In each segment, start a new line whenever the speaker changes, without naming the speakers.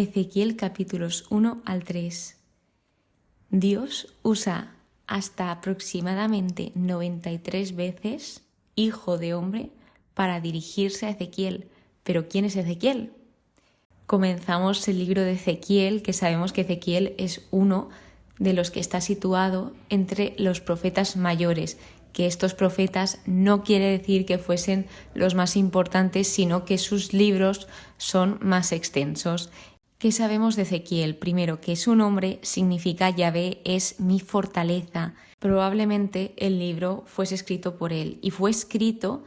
Ezequiel capítulos 1 al 3. Dios usa hasta aproximadamente 93 veces hijo de hombre para dirigirse a Ezequiel. ¿Pero quién es Ezequiel? Comenzamos el libro de Ezequiel, que sabemos que Ezequiel es uno de los que está situado entre los profetas mayores, que estos profetas no quiere decir que fuesen los más importantes, sino que sus libros son más extensos. ¿Qué sabemos de Ezequiel? Primero, que su nombre significa Yahvé es mi fortaleza. Probablemente el libro fuese escrito por él y fue escrito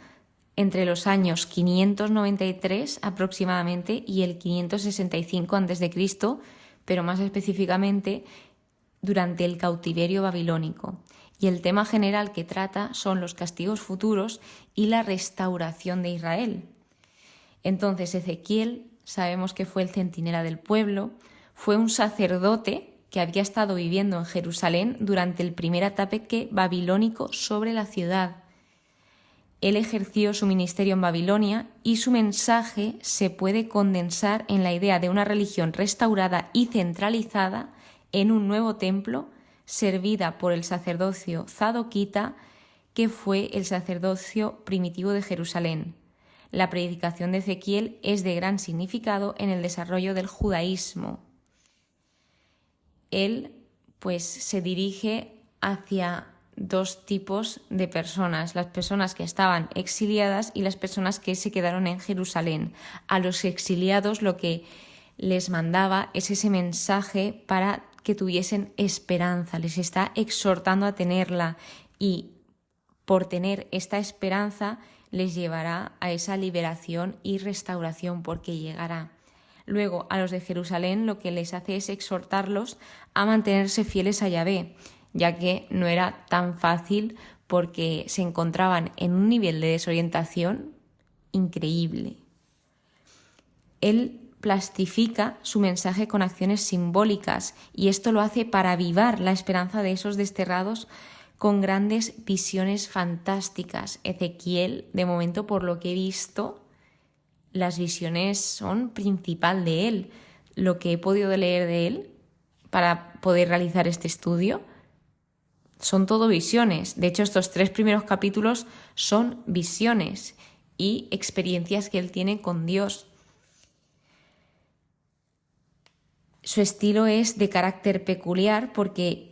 entre los años 593 aproximadamente y el 565 a.C., pero más específicamente durante el cautiverio babilónico. Y el tema general que trata son los castigos futuros y la restauración de Israel. Entonces Ezequiel sabemos que fue el centinela del pueblo, fue un sacerdote que había estado viviendo en Jerusalén durante el primer ataque babilónico sobre la ciudad. Él ejerció su ministerio en Babilonia y su mensaje se puede condensar en la idea de una religión restaurada y centralizada en un nuevo templo, servida por el sacerdocio zadoquita, que fue el sacerdocio primitivo de Jerusalén. La predicación de Ezequiel es de gran significado en el desarrollo del judaísmo. Él, se dirige hacia dos tipos de personas, las personas que estaban exiliadas y las personas que se quedaron en Jerusalén. A los exiliados lo que les mandaba es ese mensaje para que tuviesen esperanza, les está exhortando a tenerla y por tener esta esperanza les llevará a esa liberación y restauración porque llegará. Luego, a los de Jerusalén lo que les hace es exhortarlos a mantenerse fieles a Yahvé, ya que no era tan fácil porque se encontraban en un nivel de desorientación increíble. Él plastifica su mensaje con acciones simbólicas y esto lo hace para avivar la esperanza de esos desterrados con grandes visiones fantásticas. Ezequiel, de momento, por lo que he visto, las visiones son principal de él. Lo que he podido leer de él para poder realizar este estudio son todo visiones. De hecho, estos 3 primeros capítulos son visiones y experiencias que él tiene con Dios. Su estilo es de carácter peculiar porque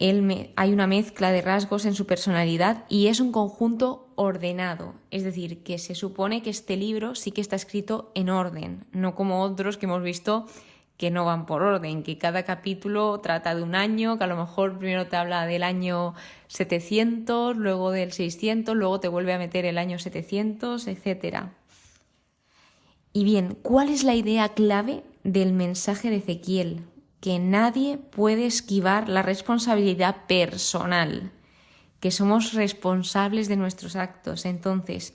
hay una mezcla de rasgos en su personalidad y es un conjunto ordenado. Es decir, que se supone que este libro sí que está escrito en orden, no como otros que hemos visto que no van por orden, que cada capítulo trata de un año, que a lo mejor primero te habla del año 700, luego del 600, luego te vuelve a meter el año 700, etc. Y bien, ¿cuál es la idea clave del mensaje de Ezequiel? Que nadie puede esquivar la responsabilidad personal, que somos responsables de nuestros actos. Entonces,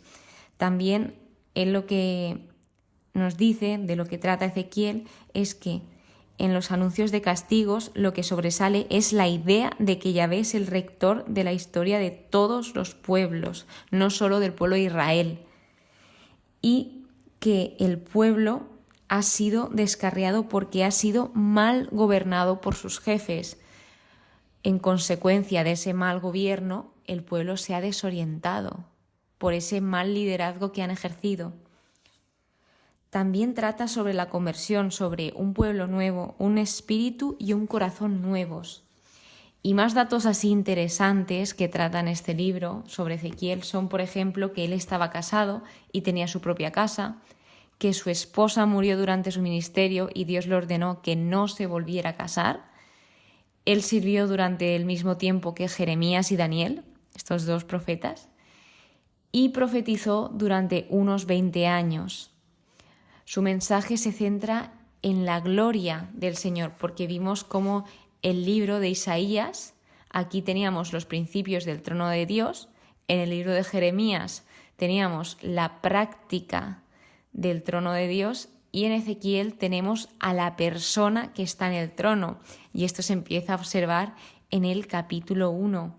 también él lo que nos dice, de lo que trata Ezequiel, es que en los anuncios de castigos lo que sobresale es la idea de que Yahvé es el rector de la historia de todos los pueblos, no solo del pueblo de Israel, y que el pueblo ha sido descarriado porque ha sido mal gobernado por sus jefes. En consecuencia de ese mal gobierno, el pueblo se ha desorientado por ese mal liderazgo que han ejercido. También trata sobre la conversión, sobre un pueblo nuevo, un espíritu y un corazón nuevos. Y más datos así interesantes que tratan este libro sobre Ezequiel son, por ejemplo, que él estaba casado y tenía su propia casa, que su esposa murió durante su ministerio y Dios le ordenó que no se volviera a casar. Él sirvió durante el mismo tiempo que Jeremías y Daniel, estos 2 profetas, y profetizó durante unos 20 años. Su mensaje se centra en la gloria del Señor, porque vimos cómo el libro de Isaías, aquí teníamos los principios del trono de Dios, en el libro de Jeremías teníamos la práctica del trono de Dios y en Ezequiel tenemos a la persona que está en el trono y esto se empieza a observar en el capítulo 1.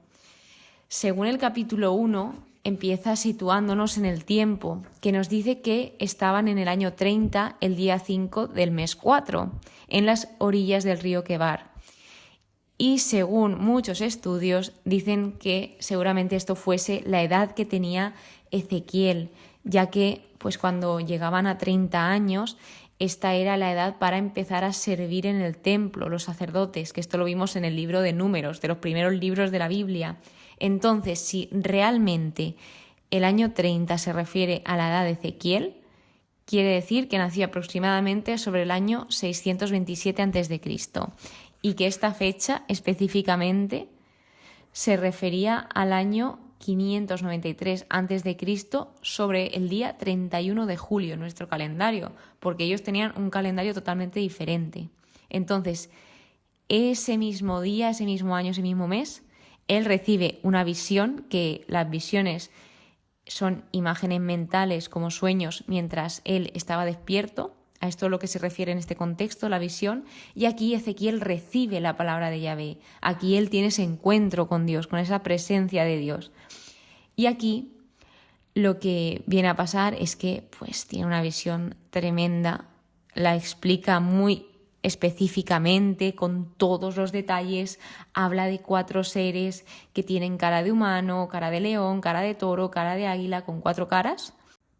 Según el capítulo 1 empieza situándonos en el tiempo, que nos dice que estaban en el año 30, el día 5 del mes 4, en las orillas del río Quebar. Y según muchos estudios dicen que seguramente esto fuese la edad que tenía Ezequiel, ya que pues cuando llegaban a 30 años, esta era la edad para empezar a servir en el templo, los sacerdotes, que esto lo vimos en el libro de Números, de los primeros libros de la Biblia. Entonces, si realmente el año 30 se refiere a la edad de Ezequiel, quiere decir que nació aproximadamente sobre el año 627 a.C. y que esta fecha específicamente se refería al año 593 a.C. sobre el día 31 de julio en nuestro calendario, porque ellos tenían un calendario totalmente diferente. Entonces, ese mismo día, ese mismo año, ese mismo mes, él recibe una visión, que las visiones son imágenes mentales como sueños mientras él estaba despierto. A esto es lo que se refiere en este contexto, la visión. Y aquí Ezequiel recibe la palabra de Yahvé. Aquí él tiene ese encuentro con Dios, con esa presencia de Dios. Y aquí lo que viene a pasar es que pues tiene una visión tremenda, la explica muy específicamente, con todos los detalles, habla de 4 seres que tienen cara de humano, cara de león, cara de toro, cara de águila, con 4 caras.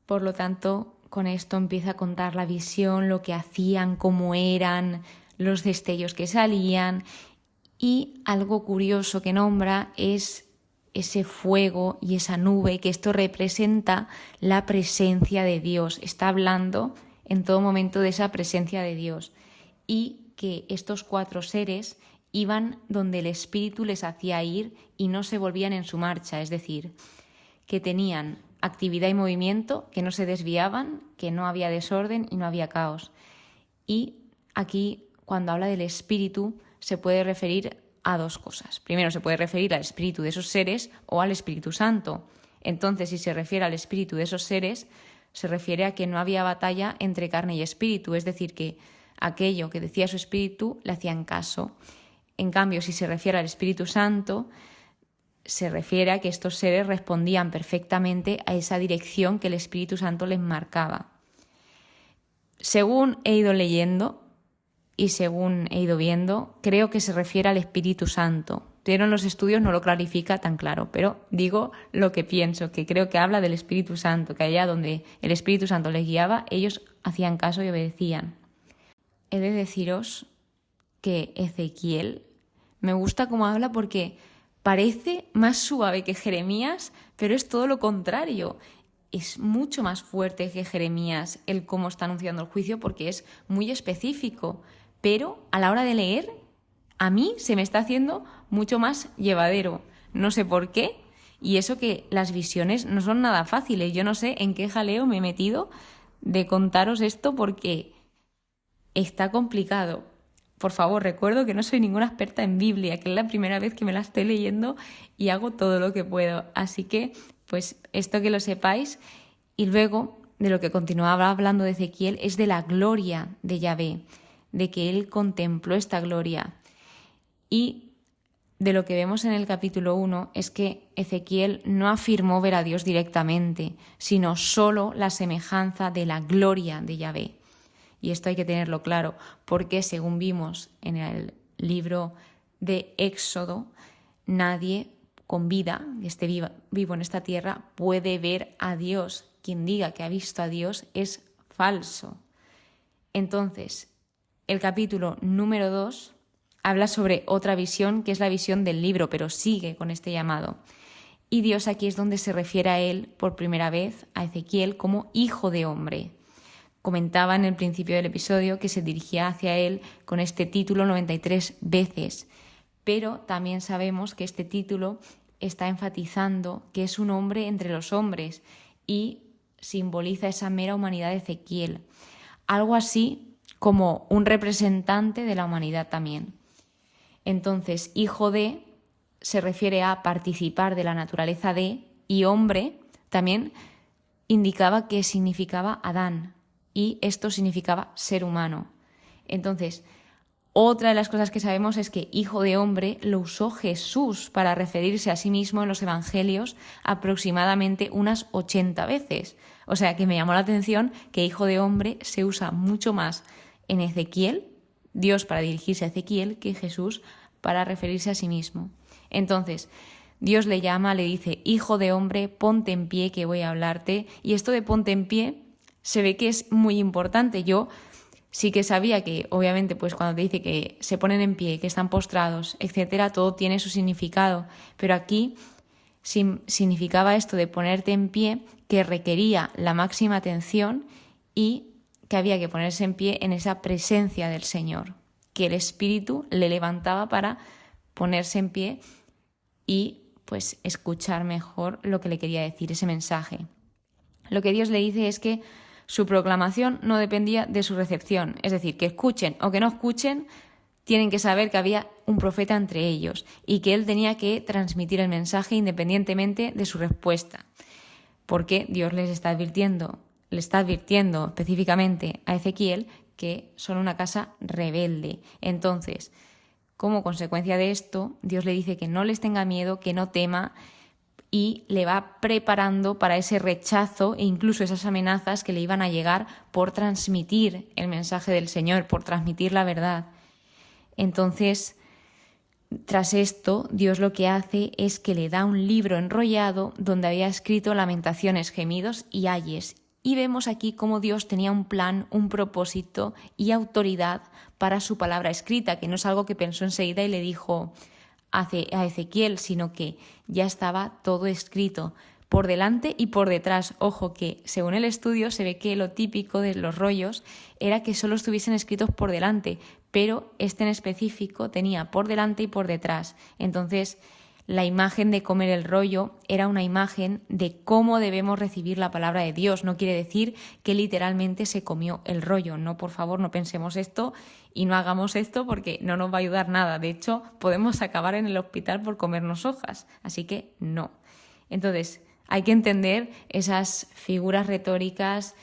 Por lo tanto, con esto empieza a contar la visión, lo que hacían, cómo eran, los destellos que salían, y algo curioso que nombra es ese fuego y esa nube, que esto representa la presencia de Dios. Está hablando en todo momento de esa presencia de Dios, y que estos 4 seres iban donde el Espíritu les hacía ir y no se volvían en su marcha, es decir, que tenían actividad y movimiento, que no se desviaban, que no había desorden y no había caos. Y aquí, cuando habla del Espíritu, se puede referir a 2 cosas. Primero, se puede referir al Espíritu de esos seres o al Espíritu Santo. Entonces, si se refiere al Espíritu de esos seres, se refiere a que no había batalla entre carne y espíritu, es decir, que aquello que decía su espíritu le hacían caso. En cambio, si se refiere al Espíritu Santo, se refiere a que estos seres respondían perfectamente a esa dirección que el Espíritu Santo les marcaba. Según he ido leyendo y según he ido viendo, creo que se refiere al Espíritu Santo. Pero en los estudios no lo clarifica tan claro, pero digo lo que pienso, que creo que habla del Espíritu Santo, que allá donde el Espíritu Santo les guiaba, ellos hacían caso y obedecían. He de deciros que Ezequiel me gusta cómo habla, porque parece más suave que Jeremías, pero es todo lo contrario. Es mucho más fuerte que Jeremías el cómo está anunciando el juicio, porque es muy específico. Pero a la hora de leer, a mí se me está haciendo mucho más llevadero. No sé por qué. Y eso que las visiones no son nada fáciles. Yo no sé en qué jaleo me he metido de contaros esto, porque está complicado. Por favor, recuerdo que no soy ninguna experta en Biblia, que es la primera vez que me la estoy leyendo y hago todo lo que puedo. Así que, pues esto que lo sepáis. Y luego, de lo que continuaba hablando de Ezequiel, es de la gloria de Yahvé, de que él contempló esta gloria. Y de lo que vemos en el capítulo 1 es que Ezequiel no afirmó ver a Dios directamente, sino solo la semejanza de la gloria de Yahvé. Y esto hay que tenerlo claro, porque según vimos en el libro de Éxodo, nadie con vida, que esté vivo en esta tierra, puede ver a Dios. Quien diga que ha visto a Dios es falso. Entonces, el capítulo número 2 habla sobre otra visión, que es la visión del libro, pero sigue con este llamado. Y Dios aquí es donde se refiere a él por primera vez, a Ezequiel, como hijo de hombre. Comentaba en el principio del episodio que se dirigía hacia él con este título 93 veces, pero también sabemos que este título está enfatizando que es un hombre entre los hombres y simboliza esa mera humanidad de Ezequiel. Algo así como un representante de la humanidad también. Entonces, hijo de se refiere a participar de la naturaleza de, y hombre también indicaba que significaba Adán, y esto significaba ser humano. Entonces, Otra de las cosas que sabemos es que hijo de hombre lo usó Jesús para referirse a sí mismo en los evangelios aproximadamente unas 80 veces. O sea que me llamó la atención que hijo de hombre se usa mucho más en Ezequiel, Dios para dirigirse a Ezequiel, que Jesús para referirse a sí mismo. Entonces, Dios le llama, le dice, hijo de hombre, ponte en pie que voy a hablarte. Y esto de ponte en pie se ve que es muy importante. Yo sí que sabía que, obviamente, pues cuando te dice que se ponen en pie, que están postrados, etcétera, todo tiene su significado. Pero aquí significaba esto de ponerte en pie, que requería la máxima atención y que había que ponerse en pie en esa presencia del Señor, que el Espíritu le levantaba para ponerse en pie y pues escuchar mejor lo que le quería decir, ese mensaje. Lo que Dios le dice es que su proclamación no dependía de su recepción, es decir, que escuchen o que no escuchen, tienen que saber que había un profeta entre ellos y que él tenía que transmitir el mensaje independientemente de su respuesta, porque Dios le está advirtiendo específicamente a Ezequiel que son una casa rebelde. Entonces, como consecuencia de esto, Dios le dice que no les tenga miedo, que no tema, y le va preparando para ese rechazo e incluso esas amenazas que le iban a llegar por transmitir el mensaje del Señor, por transmitir la verdad. Entonces, tras esto, Dios lo que hace es que le da un libro enrollado donde había escrito lamentaciones, gemidos y ayes. Y vemos aquí cómo Dios tenía un plan, un propósito y autoridad para su palabra escrita, que no es algo que pensó enseguida y le dijo a Ezequiel, sino que ya estaba todo escrito por delante y por detrás. Ojo que según el estudio se ve que lo típico de los rollos era que solo estuviesen escritos por delante, pero este en específico tenía por delante y por detrás. Entonces, la imagen de comer el rollo era una imagen de cómo debemos recibir la palabra de Dios. No quiere decir que literalmente se comió el rollo. No, por favor, no pensemos esto y no hagamos esto porque no nos va a ayudar nada. De hecho, podemos acabar en el hospital por comernos hojas. Así que no. Entonces, hay que entender esas figuras retóricas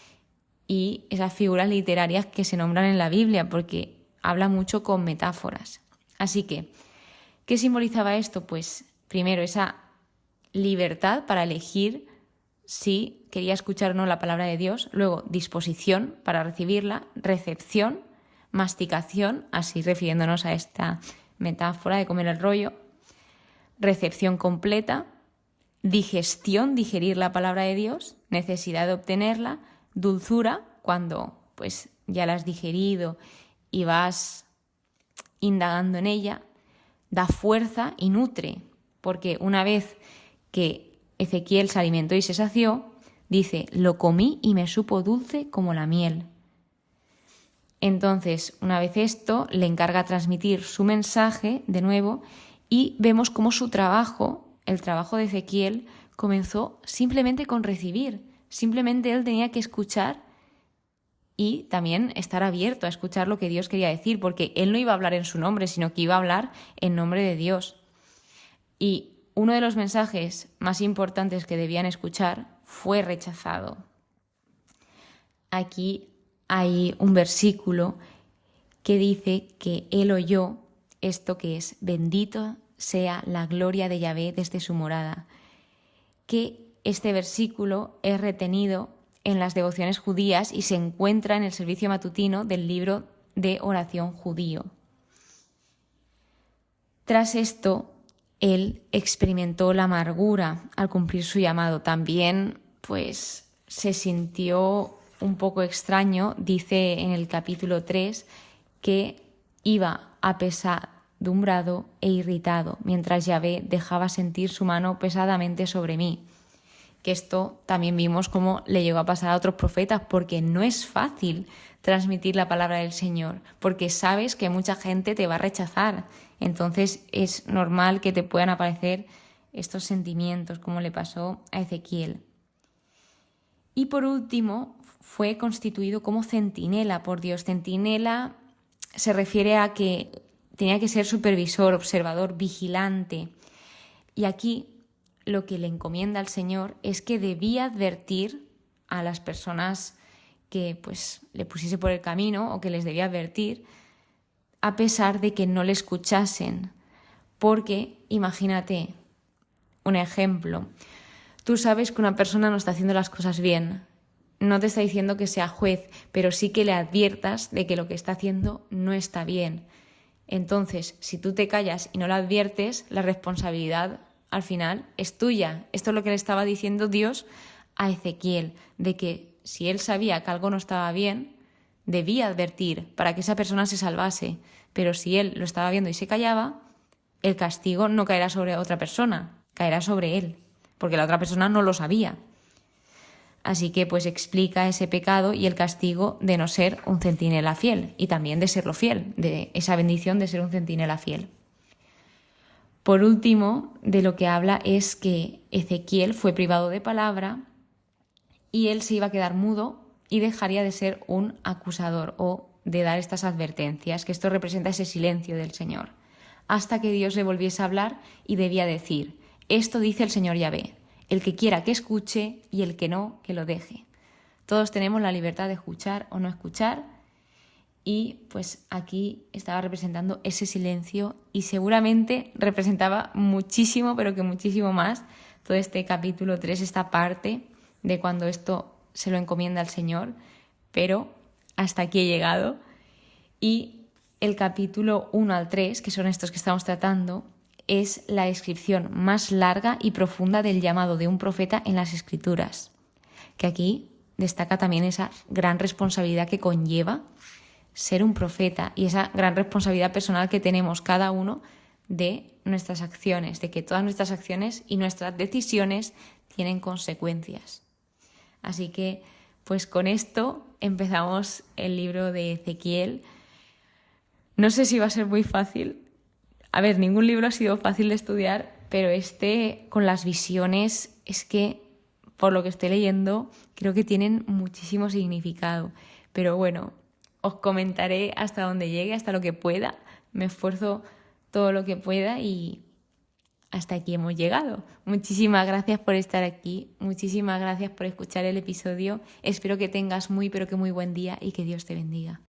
y esas figuras literarias que se nombran en la Biblia, porque habla mucho con metáforas. Así que, ¿qué simbolizaba esto? Pues primero esa libertad para elegir si quería escuchar o no la palabra de Dios, luego disposición para recibirla, recepción, masticación, así refiriéndonos a esta metáfora de comer el rollo, recepción completa, digestión, digerir la palabra de Dios, necesidad de obtenerla, dulzura, cuando pues ya la has digerido y vas indagando en ella, da fuerza y nutre, porque una vez que Ezequiel se alimentó y se sació, dice, lo comí y me supo dulce como la miel. Entonces, una vez esto, le encarga transmitir su mensaje de nuevo y vemos cómo su trabajo, el trabajo de Ezequiel, comenzó simplemente con recibir. Simplemente él tenía que escuchar y también estar abierto a escuchar lo que Dios quería decir, porque él no iba a hablar en su nombre, sino que iba a hablar en nombre de Dios. Y uno de los mensajes más importantes que debían escuchar fue rechazado. Aquí hay un versículo que dice que él oyó esto que es: bendito sea la gloria de Yahvé desde su morada. Que este versículo es retenido en las devociones judías y se encuentra en el servicio matutino del libro de oración judío. Tras esto, él experimentó la amargura al cumplir su llamado. También, pues, se sintió un poco extraño. Dice en el capítulo 3 que iba apesadumbrado e irritado, mientras Yahvé dejaba sentir su mano pesadamente sobre mí. Que esto también vimos cómo le llegó a pasar a otros profetas, porque no es fácil transmitir la palabra del Señor, porque sabes que mucha gente te va a rechazar. Entonces es normal que te puedan aparecer estos sentimientos, como le pasó a Ezequiel. Y por último, fue constituido como centinela por Dios. Centinela se refiere a que tenía que ser supervisor, observador, vigilante. Y aquí lo que le encomienda al Señor es que debía advertir a las personas que pues le pusiese por el camino o que les debía advertir a pesar de que no le escuchasen. Porque, imagínate, un ejemplo, tú sabes que una persona no está haciendo las cosas bien. No te está diciendo que sea juez, pero sí que le adviertas de que lo que está haciendo no está bien. Entonces, si tú te callas y no lo adviertes, la responsabilidad al final es tuya. Esto es lo que le estaba diciendo Dios a Ezequiel, de que si él sabía que algo no estaba bien, debía advertir para que esa persona se salvase. Pero si él lo estaba viendo y se callaba, el castigo no caerá sobre otra persona, caerá sobre él, porque la otra persona no lo sabía. Así que pues explica ese pecado y el castigo de no ser un centinela fiel y también de serlo fiel, de esa bendición de ser un centinela fiel. Por último, de lo que habla es que Ezequiel fue privado de palabra y él se iba a quedar mudo y dejaría de ser un acusador o de dar estas advertencias, que esto representa ese silencio del Señor, hasta que Dios le volviese a hablar y debía decir: esto dice el Señor Yahvé. El que quiera que escuche y el que no, que lo deje. Todos tenemos la libertad de escuchar o no escuchar y pues aquí estaba representando ese silencio y seguramente representaba muchísimo, pero que muchísimo más, todo este capítulo 3, esta parte de cuando esto se lo encomienda al Señor, pero hasta aquí he llegado. Y el capítulo 1 al 3, que son estos que estamos tratando, es la descripción más larga y profunda del llamado de un profeta en las Escrituras, que aquí destaca también esa gran responsabilidad que conlleva ser un profeta y esa gran responsabilidad personal que tenemos cada uno de nuestras acciones, de que todas nuestras acciones y nuestras decisiones tienen consecuencias. Así que, pues con esto empezamos el libro de Ezequiel. No sé si va a ser muy fácil. A ver, ningún libro ha sido fácil de estudiar, pero este, con las visiones, es que, por lo que estoy leyendo, creo que tienen muchísimo significado. Pero bueno, os comentaré hasta donde llegue, hasta lo que pueda. Me esfuerzo todo lo que pueda y hasta aquí hemos llegado. Muchísimas gracias por estar aquí, muchísimas gracias por escuchar el episodio. Espero que tengas muy, pero que muy buen día y que Dios te bendiga.